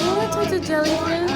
What types of jellyfish?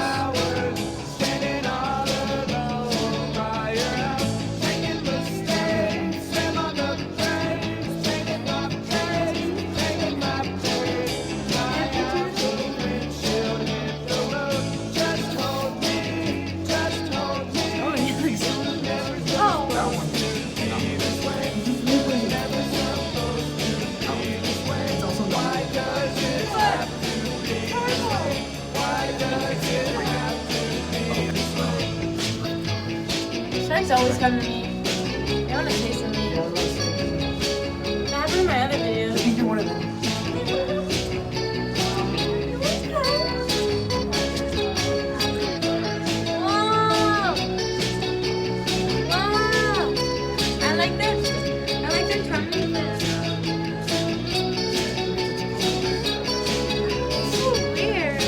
Sharks always come to me. They want to taste of me. That happened in my other video. I think you're one of them. Wow! Wow! I like that. I like their tummy. It's so weird.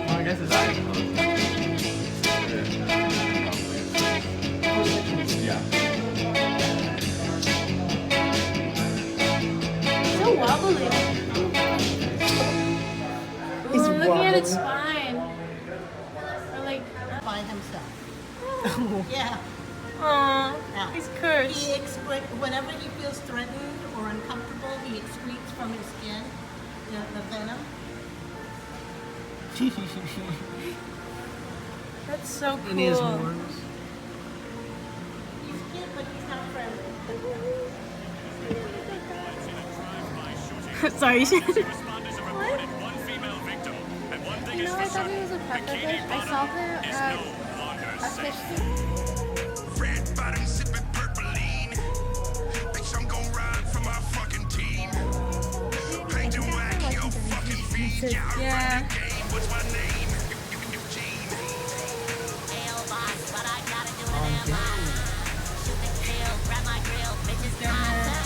Well, I guess his eyes are closed. Yeah. So wobbly. He's Ooh, looking at its wobbly. spine. Or like, By himself. Yeah. aw, Yeah. he's cursed. He whenever he feels threatened or uncomfortable, he excretes from his skin the venom. That's so cool. And he has horns. He's cute, but he's not friendly. Sorry, you should. Responders have reported one female victim, and one thing You is know, for I thought certain. it was a pufferfish. I saw them Is at no longer a safe. fish. Red bottom sipping purpleine. Bitch, I'm gon' ride for my fucking team. Paint and whack your fucking feet. Yeah. Game, what's my name? Eugene.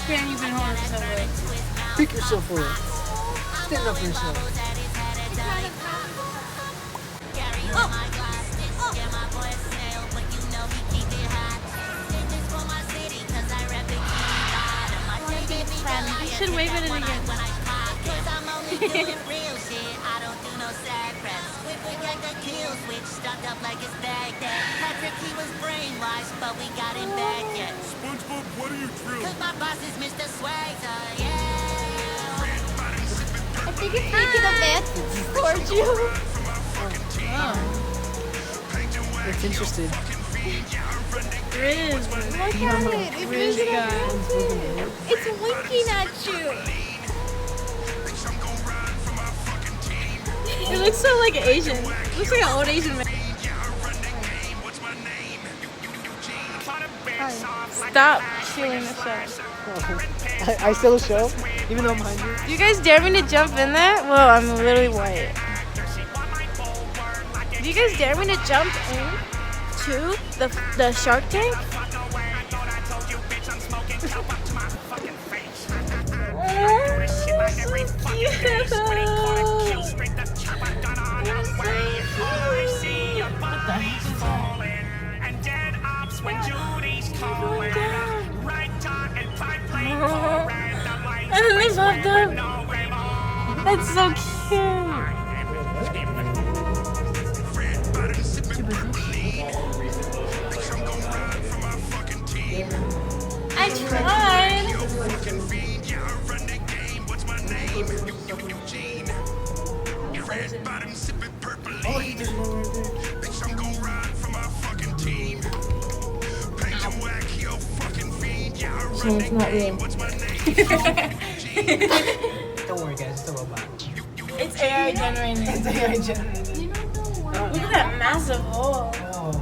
Graham, you've been holding so good. Pick yourself up. Stand up for yourself. You should wave at it again. SpongeBob, what are you drilling? I think it's making advances towards you. It's interested. Riz. Look at it. It's Riz making guy. advances. It's winking at you. It looks so like Asian. It looks like an old Asian man. Stop stealing the show. I still show, even though I'm behind you. Do you guys dare me to jump in there? Well, I'm literally white. Do you guys dare me to jump in to the Shark Tank? And then they popped up. That's so cute. I tried. Oh, he just lowered it. Bitch, I'm gon' ride for my fucking team. Paint and whack your fucking feet. Yeah, I run the game. What's my name? Don't worry, guys. It's a robot. It's AI generated. It's AI generated. You don't know what. Look at that massive hole. Oh,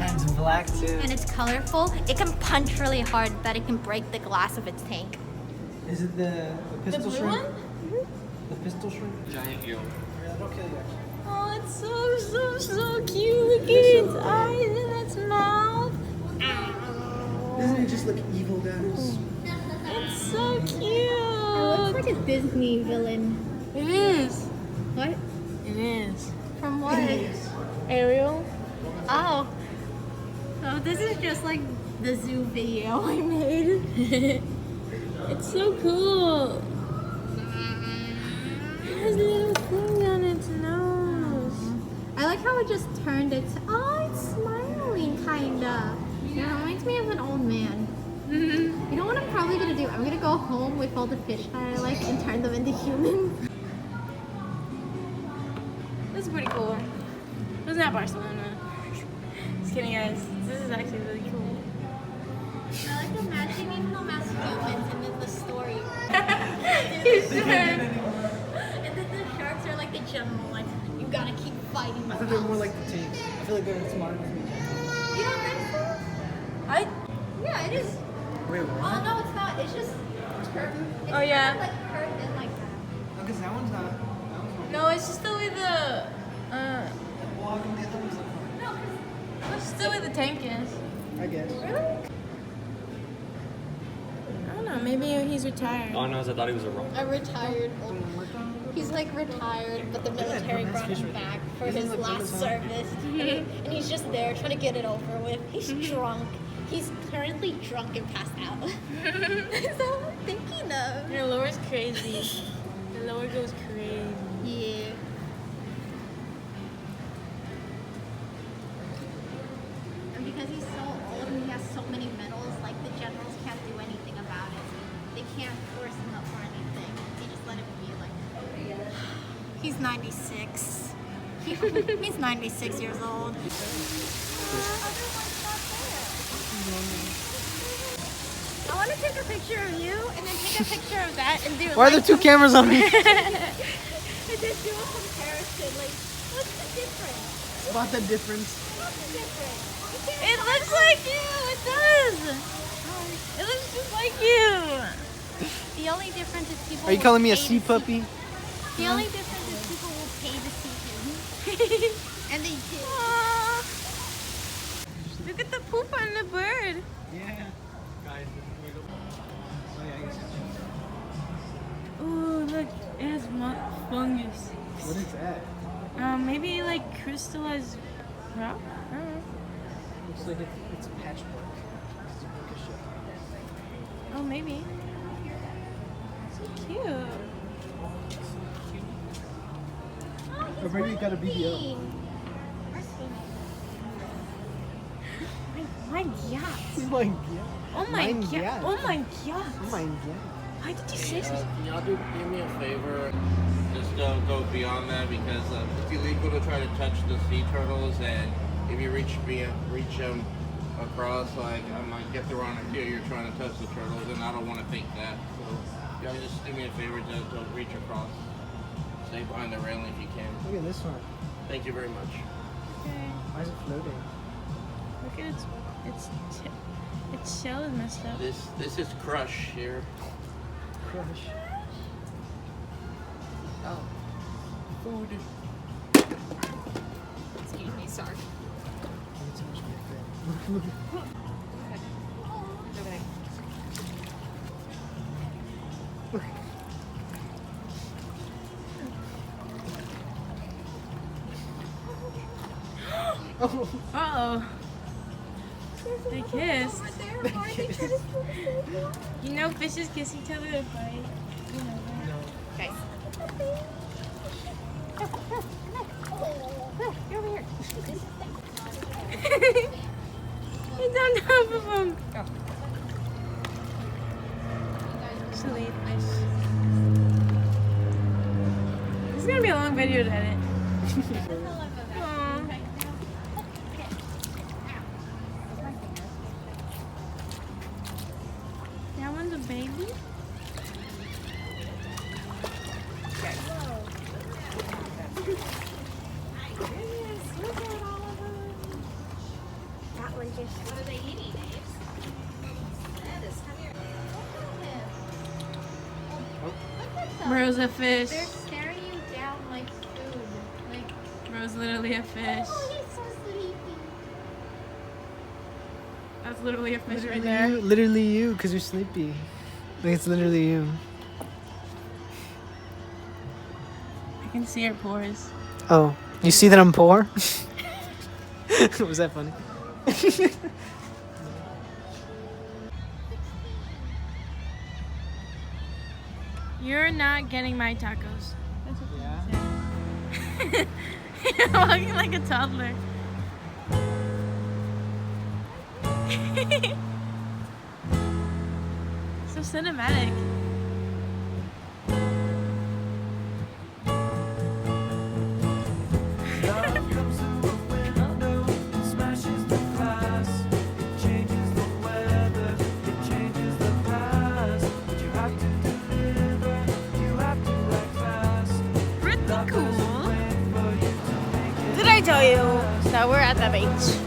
and it's black too. And it's colorful. It can punch really hard that it can break the glass of its tank. Is it the pistol blue shrimp? one? The pistol shrimp? Giant eel. Yeah, they'll kill you actually. Oh, it's so cute. Look at its eyes and its mouth. Doesn't it just look evil, guys? It's so It looks cute. like a Disney villain. It is. What? It is. From what? Ariel. Oh. Oh, this is just like the zoo video I made. It's so cool. It has little things on its nose. I like how it just turned its. Oh, it's smiling, kinda. It reminds me of an old man. You know what I'm probably gonna do? I'm gonna go home with all the fish that I like and turn them into humans. This is pretty cool. It was not Barcelona. Just kidding, guys. This is actually really cool. I like imagining even though mass humans and then the story. And then the sharks are like the general, like, you gotta keep fighting. I thought they were more like the tanks. I feel like they're smarter than me. You don't think so? Yeah, it is. Wait, what? Oh no, it's not. It's just curved. It's Oh, yeah. Like curved and like that. Because that one's not. That one's not. No, it's just the way the Well, how come the other one's like No, because it's just the way the tank is. I guess. really? I don't know, maybe he's retired. All I know is I thought he was a robot. A retired old. He's like retired, but the military brought him back for his last service. And he's just there trying to get it over with. He's drunk. He's currently drunk and passed out. That's all I'm thinking of. Your lower's crazy. The lower goes crazy. Yeah. And because he's so old and he has so many medals, like the generals can't do anything about it. They can't force him up or anything. They just let him be like. He's 96. He's 96 years old. I want to take a picture of you and then take a picture of that and do. Why are there two cameras on me? And just do a comparison. Like, what's the difference? Spot the difference. What's the difference? You can't It looks like you! It does! It looks just like you! The only difference is people. Are you will calling me a pay sea to see- puppy? The only difference is people will pay to see him. And they do. Aww. Look at the poop on the bird. Yeah. Guys, oh yeah, I guess. Ooh, look, it has fungus. What is that? Maybe like crystallized rock? I don't know. Looks like it's patchwork. It's a book of shit. Oh, maybe. So cute. Or maybe you got a BBL. My God. Oh my god. Oh my Mein God. Gott. Oh my God. Oh my god. Why did you say so? Can y'all do me a favor? Just don't go beyond that because it's illegal to try to touch the sea turtles, and if you reach them across, like I might get the wrong idea. You're trying to touch the turtles, and I don't want to think that. So y'all just do me a favor, just don't reach across. Stay behind the railing if you can. Look at this one. Thank you very much. Okay. Why is it floating? Look at its shell is messed up. This is Crush here. Crush. Oh. Food. Excuse me, sorry. It's so much better. Oh. Uh-oh. They kiss. You know fishes kiss each other to fight. You know that. Guys. You're over here. It's on top of him. Silly fish. This is gonna be a long video to edit. Aw. That one's a baby? That one just. What are they eating, Abe? Bro's a fish. They're staring you down like food. Like, Bro's literally a fish. oh, he's so sleepy. That's literally a fish right there. Literally you, because you're sleepy. Like it's literally you. I can see her pores. Oh, you see that I'm poor? Was that funny? You're not getting my tacos. Yeah. You're walking like a toddler. So cinematic. Pretty cool. Did I tell you that we're at the beach?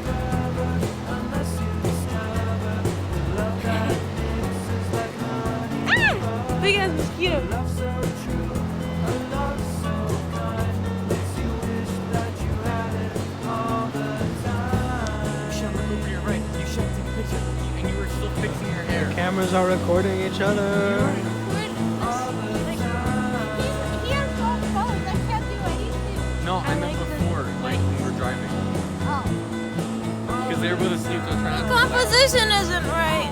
Ah! Big ass mosquito. Cameras are recording each other. He has both phones. I can't do anything. No, I meant before, like when we were driving. Oh. Because they were both asleep, so I was trying to. Composition isn't right.